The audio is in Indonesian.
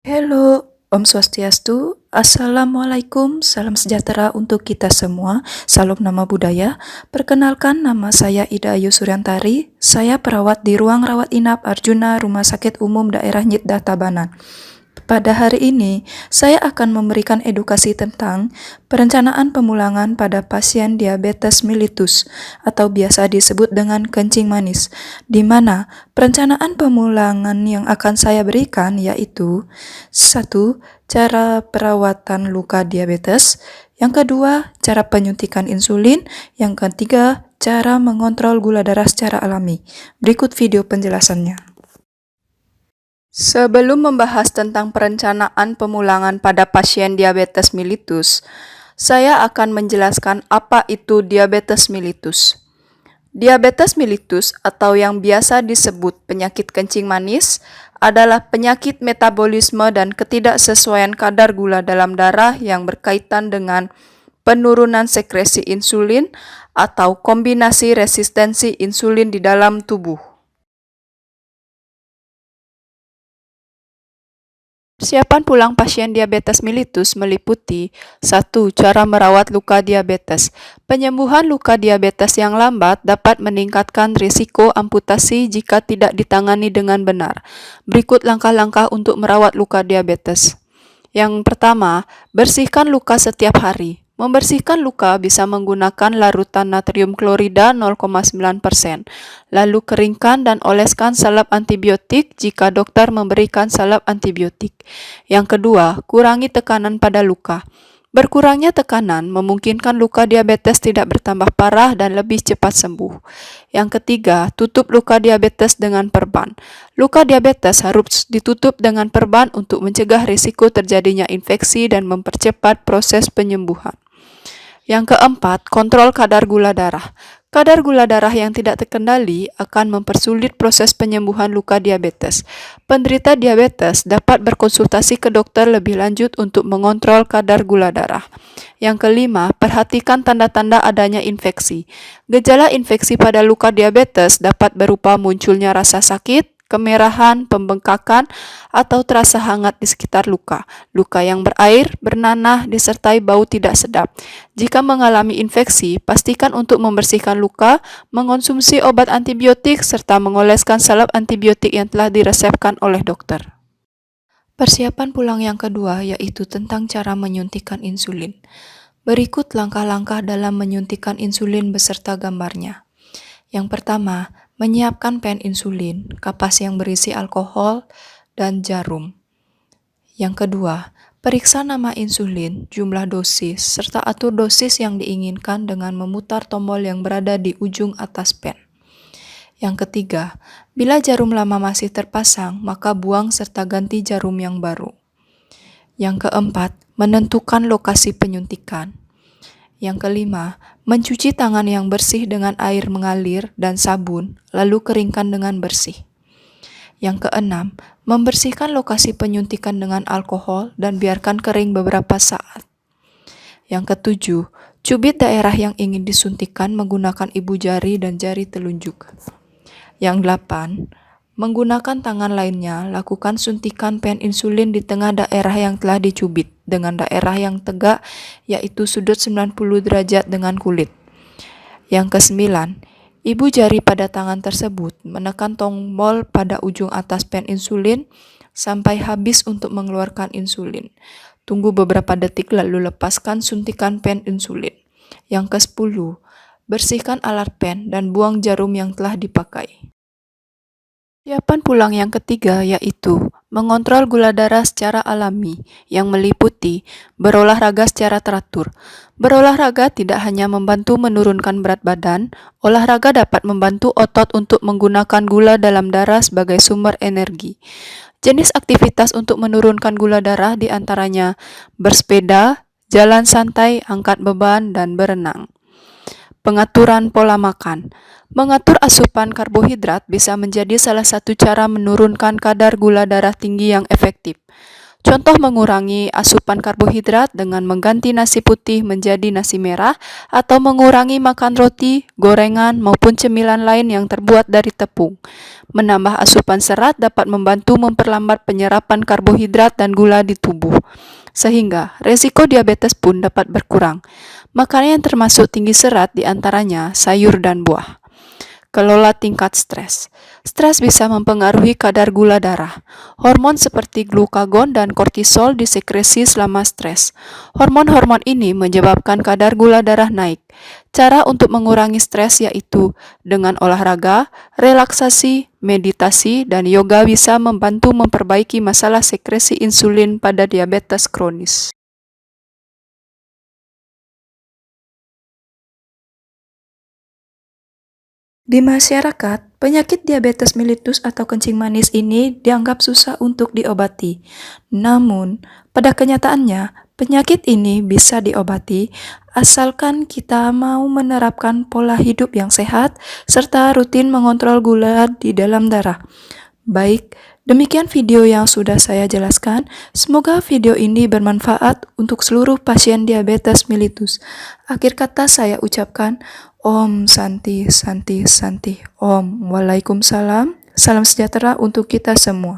Halo, Om Swastiastu, Assalamualaikum, salam sejahtera untuk kita semua, salam nama budaya. Perkenalkan, nama saya Ida Ayu Suryantari, saya perawat di Ruang Rawat Inap Arjuna Rumah Sakit Umum Daerah Nyidda Tabanan. Pada hari ini, saya akan memberikan edukasi tentang perencanaan pemulangan pada pasien diabetes mellitus atau biasa disebut dengan kencing manis, di mana perencanaan pemulangan yang akan saya berikan yaitu 1. Cara perawatan luka diabetes, yang kedua, cara penyuntikan insulin, yang ketiga, cara mengontrol gula darah secara alami. Berikut video penjelasannya. Sebelum membahas tentang perencanaan pemulangan pada pasien diabetes mellitus, saya akan menjelaskan apa itu diabetes mellitus. Diabetes mellitus atau yang biasa disebut penyakit kencing manis adalah penyakit metabolisme dan ketidaksesuaian kadar gula dalam darah yang berkaitan dengan penurunan sekresi insulin atau kombinasi resistensi insulin di dalam tubuh. Persiapan pulang pasien diabetes mellitus meliputi 1. Cara merawat luka diabetes. Penyembuhan luka diabetes yang lambat dapat meningkatkan risiko amputasi jika tidak ditangani dengan benar. Berikut langkah-langkah untuk merawat luka diabetes. Yang pertama, bersihkan luka setiap hari. Membersihkan luka bisa menggunakan larutan natrium klorida 0,9%. Lalu keringkan dan oleskan salep antibiotik jika dokter memberikan salep antibiotik. Yang kedua, kurangi tekanan pada luka. Berkurangnya tekanan memungkinkan luka diabetes tidak bertambah parah dan lebih cepat sembuh. Yang ketiga, tutup luka diabetes dengan perban. Luka diabetes harus ditutup dengan perban untuk mencegah risiko terjadinya infeksi dan mempercepat proses penyembuhan. Yang keempat, kontrol kadar gula darah. Kadar gula darah yang tidak terkendali akan mempersulit proses penyembuhan luka diabetes. Penderita diabetes dapat berkonsultasi ke dokter lebih lanjut untuk mengontrol kadar gula darah. Yang kelima, perhatikan tanda-tanda adanya infeksi. Gejala infeksi pada luka diabetes dapat berupa munculnya rasa sakit, kemerahan, pembengkakan, atau terasa hangat di sekitar luka. Luka yang berair, bernanah, disertai bau tidak sedap. Jika mengalami infeksi, pastikan untuk membersihkan luka, mengonsumsi obat antibiotik, serta mengoleskan salep antibiotik yang telah diresepkan oleh dokter. Persiapan pulang yang kedua yaitu tentang cara menyuntikkan insulin. Berikut langkah-langkah dalam menyuntikkan insulin beserta gambarnya. Yang pertama, menyiapkan pen insulin, kapas yang berisi alkohol, dan jarum. Yang kedua, periksa nama insulin, jumlah dosis, serta atur dosis yang diinginkan dengan memutar tombol yang berada di ujung atas pen. Yang ketiga, bila jarum lama masih terpasang, maka buang serta ganti jarum yang baru. Yang keempat, menentukan lokasi penyuntikan. Yang kelima, mencuci tangan yang bersih dengan air mengalir dan sabun, lalu keringkan dengan bersih. Yang keenam, membersihkan lokasi penyuntikan dengan alkohol dan biarkan kering beberapa saat. Yang ketujuh, cubit daerah yang ingin disuntikan menggunakan ibu jari dan jari telunjuk. Yang delapan, menggunakan tangan lainnya, lakukan suntikan pen insulin di tengah daerah yang telah dicubit dengan daerah yang tegak, yaitu sudut 90 derajat dengan kulit. Yang kesembilan, ibu jari pada tangan tersebut menekan tombol pada ujung atas pen insulin sampai habis untuk mengeluarkan insulin. Tunggu beberapa detik lalu lepaskan suntikan pen insulin. Yang ke-10, bersihkan alat pen dan buang jarum yang telah dipakai. Persiapan pulang yang ketiga yaitu mengontrol gula darah secara alami yang meliputi berolahraga secara teratur. Berolahraga tidak hanya membantu menurunkan berat badan, olahraga dapat membantu otot untuk menggunakan gula dalam darah sebagai sumber energi. Jenis aktivitas untuk menurunkan gula darah diantaranya bersepeda, jalan santai, angkat beban, dan berenang. Pengaturan pola makan. Mengatur asupan karbohidrat bisa menjadi salah satu cara menurunkan kadar gula darah tinggi yang efektif. Contoh mengurangi asupan karbohidrat dengan mengganti nasi putih menjadi nasi merah atau mengurangi makan roti, gorengan, maupun cemilan lain yang terbuat dari tepung. Menambah asupan serat dapat membantu memperlambat penyerapan karbohidrat dan gula di tubuh, sehingga resiko diabetes pun dapat berkurang. Makanan yang termasuk tinggi serat diantaranya sayur dan buah. Kelola tingkat stres. Stres bisa mempengaruhi kadar gula darah. Hormon seperti glukagon dan kortisol disekresi selama stres. Hormon-hormon ini menyebabkan kadar gula darah naik. Cara untuk mengurangi stres yaitu dengan olahraga, relaksasi, meditasi, dan yoga bisa membantu memperbaiki masalah sekresi insulin pada diabetes kronis. Di masyarakat, penyakit diabetes mellitus atau kencing manis ini dianggap susah untuk diobati. Namun, pada kenyataannya, penyakit ini bisa diobati asalkan kita mau menerapkan pola hidup yang sehat serta rutin mengontrol gula di dalam darah. Baik, demikian video yang sudah saya jelaskan. Semoga video ini bermanfaat untuk seluruh pasien diabetes mellitus. Akhir kata saya ucapkan Om Santi Santi Santi Om. Waalaikumsalam. Salam sejahtera untuk kita semua.